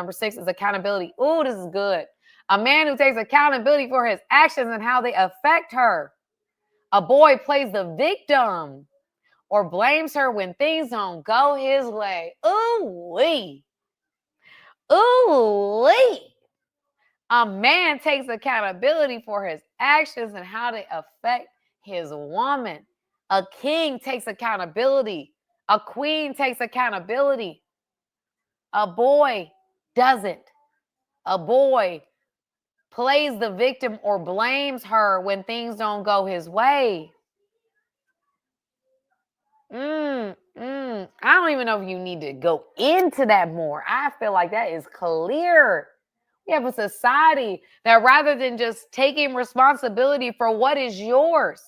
Number 6 is accountability. Ooh, this is good. A man who takes accountability for his actions and how they affect her. A boy plays the victim or blames her when things don't go his way. Ooh-wee. Ooh-wee. A man takes accountability for his actions and how they affect his woman. A king takes accountability. A queen takes accountability. A boy doesn't. A boy plays the victim or blames her when things don't go his way. I don't even know if you need to go into that more. I feel like that is clear. We have a society that rather than just taking responsibility for what is yours,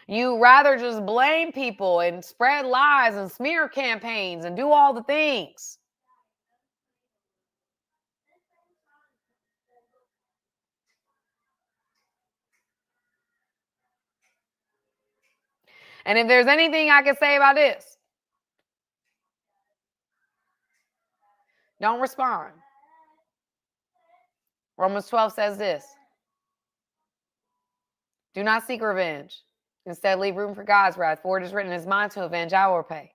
you rather just blame people and spread lies and smear campaigns and do all the things. And if there's anything I can say about this, don't respond. Romans 12 says this. Do not seek revenge. Instead, leave room for God's wrath. For it is written, it is mine to avenge, I will repay.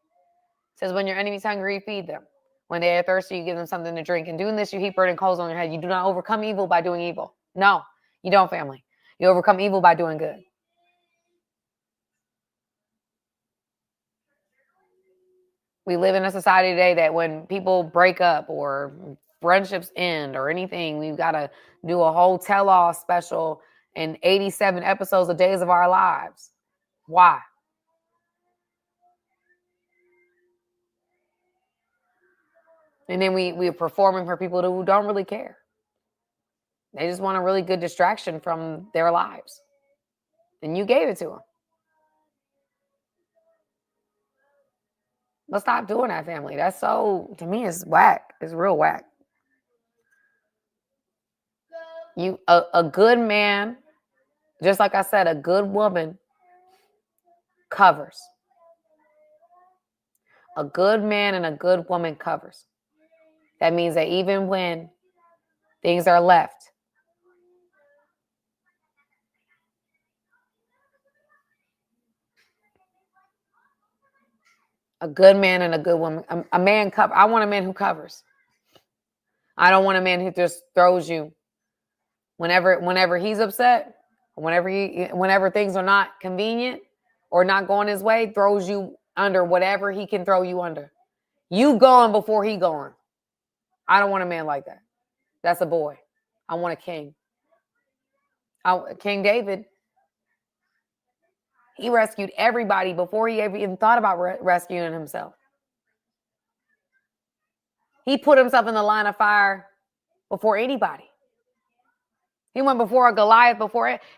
It says, when your enemy's hungry, you feed them. When they are thirsty, you give them something to drink. And doing this, you heap burning coals on your head. You do not overcome evil by doing evil. No, you don't, family. You overcome evil by doing good. We live in a society today that when people break up or friendships end or anything, we've got to do a whole tell-all special and 87 episodes of Days of Our Lives. Why? And then we're performing for people who don't really care. They just want a really good distraction from their lives. And you gave it to them. But stop doing that, family. That's so, to me, it's whack. It's real whack. A good man, just like I said, a good woman covers. A good man and a good woman covers. That means that even when things are left, a good man and a good woman, a man cover. I want a man who covers. I don't want a man who just throws you whenever he's upset, whenever things are not convenient or not going his way, throws you under whatever he can throw you under. You going before he going. I don't want a man like that. That's a boy. I want a king. King David, he rescued everybody before he even thought about rescuing himself. He put himself in the line of fire before anybody. He went before a Goliath,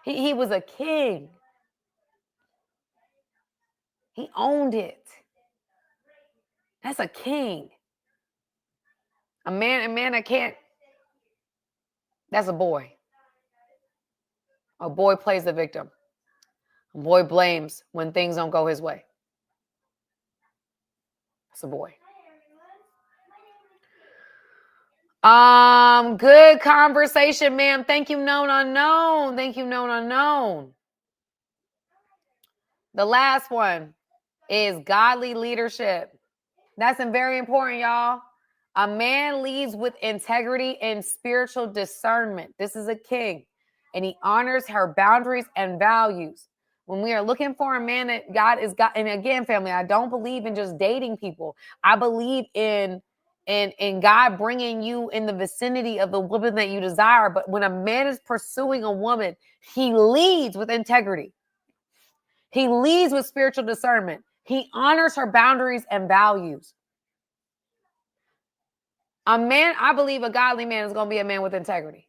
he was a king. He owned it. That's a king. A man that can't, that's a boy. A boy plays the victim. A boy blames when things don't go his way. That's a boy. Good conversation, ma'am. Thank you, Known Unknown. Thank you, Known Unknown. The last one is godly leadership. That's very important, y'all. A man leads with integrity and spiritual discernment. This is a king, and he honors her boundaries and values. When we are looking for a man that God is God, and again, family, I don't believe in just dating people. I believe in God bringing you in the vicinity of the woman that you desire. But when a man is pursuing a woman, he leads with integrity. He leads with spiritual discernment. He honors her boundaries and values. A man, I believe a godly man is going to be a man with integrity.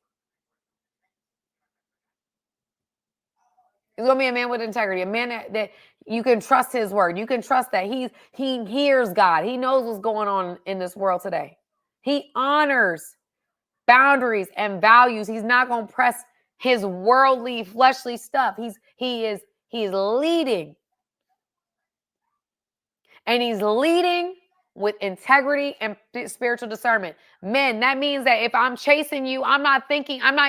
He's going to be a man with integrity, a man that you can trust his word. You can trust that he hears God. He knows what's going on in this world today. He honors boundaries and values. He's not going to press his worldly, fleshly stuff. He is leading. And he's leading with integrity and spiritual discernment. Men, that means that if I'm chasing you, I'm not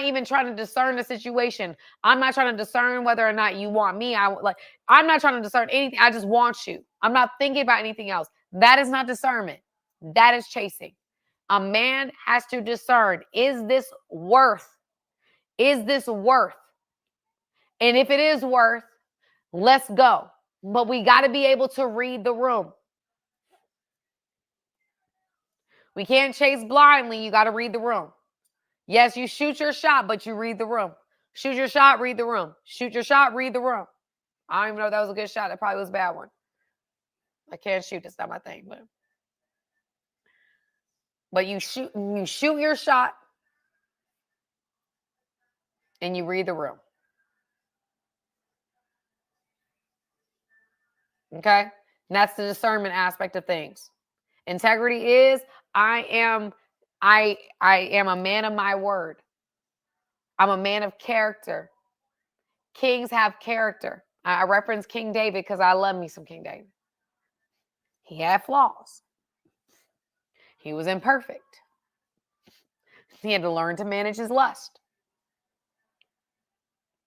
even trying to discern the situation. I'm not trying to discern whether or not you want me. I'm not trying to discern anything. I just want you. I'm not thinking about anything else. That is not discernment. That is chasing. A man has to discern, is this worth? Is this worth? And if it is worth, let's go. But we got to be able to read the room. We can't chase blindly. You got to read the room. Yes, you shoot your shot, but you read the room. Shoot your shot, read the room. Shoot your shot, read the room. I don't even know if that was a good shot. That probably was a bad one. I can't shoot. That's not my thing. But you shoot your shot and you read the room. Okay? And that's the discernment aspect of things. Integrity is I am a man of my word. I'm a man of character. Kings have character. I reference King David because I love me some King David. He had flaws. He was imperfect. He had to learn to manage his lust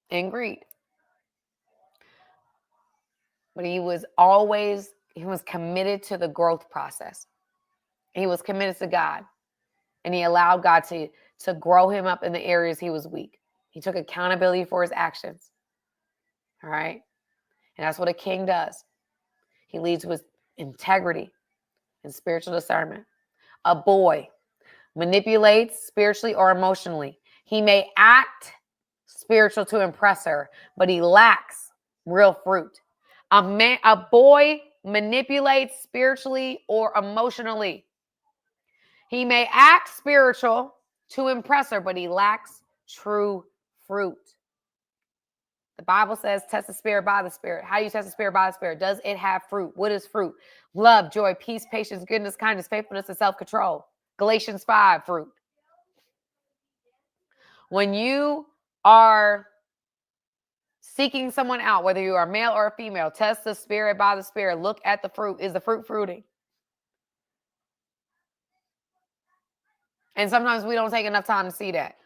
and greed. But he was committed to the growth process. He was committed to God. And he allowed God to grow him up in the areas he was weak. He took accountability for his actions. All right? And that's what a king does. He leads with integrity and spiritual discernment. A boy manipulates spiritually or emotionally. He may act spiritual to impress her, but he lacks real fruit. A boy manipulates spiritually or emotionally. He may act spiritual to impress her, but he lacks true fruit. The Bible says, test the spirit by the spirit. How do you test the spirit by the spirit? Does it have fruit? What is fruit? Love, joy, peace, patience, goodness, kindness, faithfulness, and self-control. Galatians 5, fruit. When you are seeking someone out, whether you are male or female, test the spirit by the spirit. Look at the fruit. Is the fruit fruiting? And sometimes we don't take enough time to see that.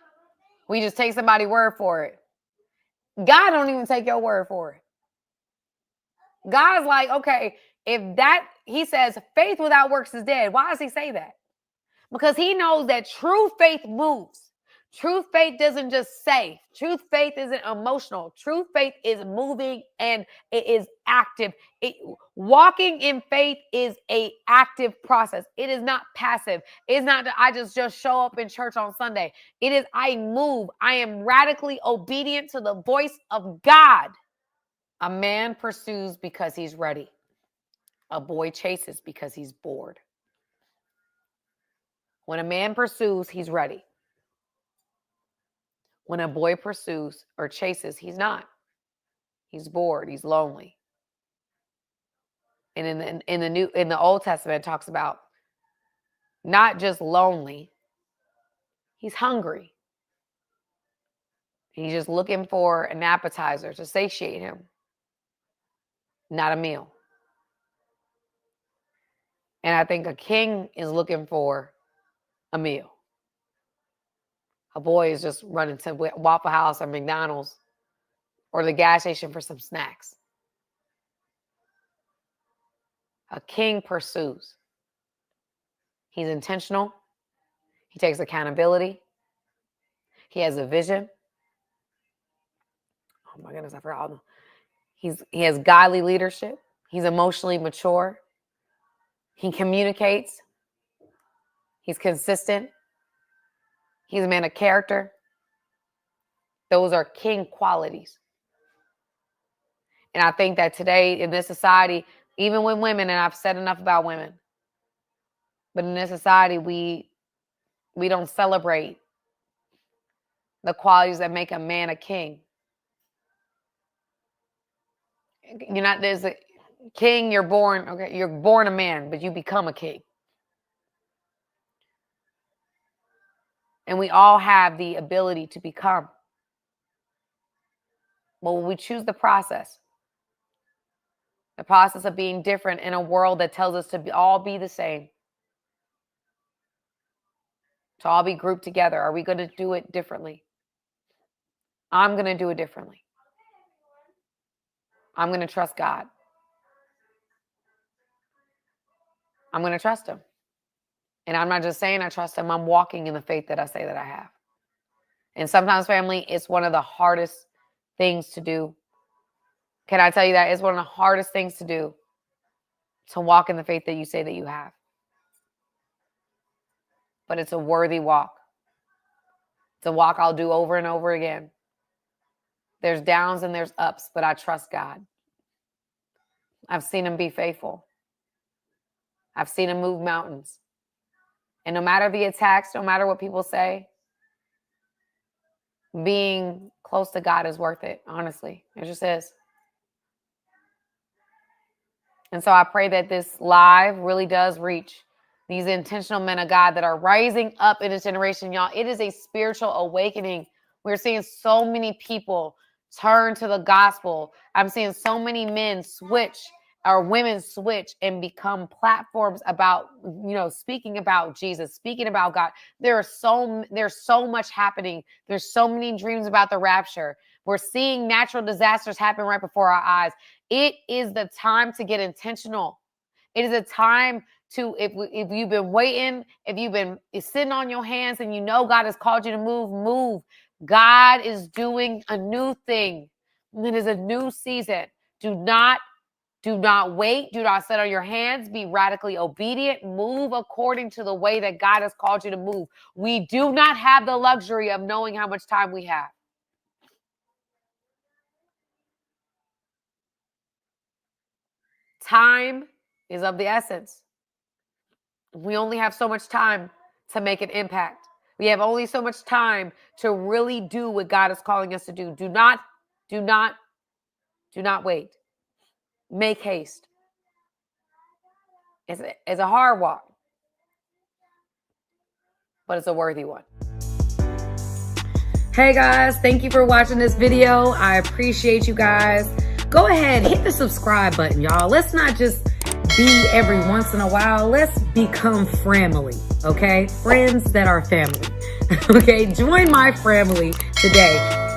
We just take somebody's word for it. God don't even take your word for it. God's like, okay, he says faith without works is dead. Why does he say that? Because he knows that true faith moves. True faith doesn't just say. True faith isn't emotional. True faith is moving and it is active. Walking in faith is an active process. It is not passive. It's not that I just show up in church on Sunday. It is I move. I am radically obedient to the voice of God. A man pursues because he's ready. A boy chases because he's bored. When a man pursues, he's ready. When a boy pursues or chases, he's not. He's bored. He's lonely. And in the Old Testament, it talks about not just lonely. He's hungry. He's just looking for an appetizer to satiate him, not a meal. And I think a king is looking for a meal. A boy is just running to Waffle House or McDonald's or the gas station for some snacks. A king pursues. He's intentional. He takes accountability. He has a vision. Oh my goodness, I forgot all of them. He has godly leadership. He's emotionally mature. He communicates. He's consistent. He's a man of character. Those are king qualities. And I think that today in this society, even with women, and I've said enough about women, but in this society, we don't celebrate the qualities that make a man a king. There's a king, you're born a man, but you become a king. And we all have the ability to become. But when we choose the process, The process of being different in a world that tells us to all be the same. To all be grouped together. Are we going to do it differently? I'm going to do it differently. I'm going to trust God. I'm going to trust him. And I'm not just saying I trust him. I'm walking in the faith that I say that I have. And sometimes, family, it's one of the hardest things to do. Can I tell you that? It's one of the hardest things to do, to walk in the faith that you say that you have. But it's a worthy walk. It's a walk I'll do over and over again. There's downs and there's ups, but I trust God. I've seen him be faithful. I've seen him move mountains. And no matter the attacks, no matter what people say, being close to God is worth it, honestly. It just is. And so I pray that this live really does reach these intentional men of God that are rising up in this generation, y'all. It is a spiritual awakening. We're seeing so many people turn to the gospel. I'm seeing so many men switch, or women switch and become platforms about, speaking about Jesus, speaking about God. There's so much happening. There's so many dreams about the rapture. We're seeing natural disasters happen right before our eyes. It is the time to get intentional. It is a time to, if you've been waiting, if you've been sitting on your hands and God has called you to move. God is doing a new thing. It is a new season. Do not wait. Do not sit on your hands. Be radically obedient. Move according to the way that God has called you to move. We do not have the luxury of knowing how much time we have. Time is of the essence. We only have so much time to make an impact. We have only so much time to really do what God is calling us to do. Do not wait. Make haste. It's a hard walk, but it's a worthy one. Hey guys, thank you for watching this video. I appreciate you guys. Go ahead, hit the subscribe button, y'all. Let's not just be every once in a while. Let's become family, okay? Friends that are family, okay? Join my family today.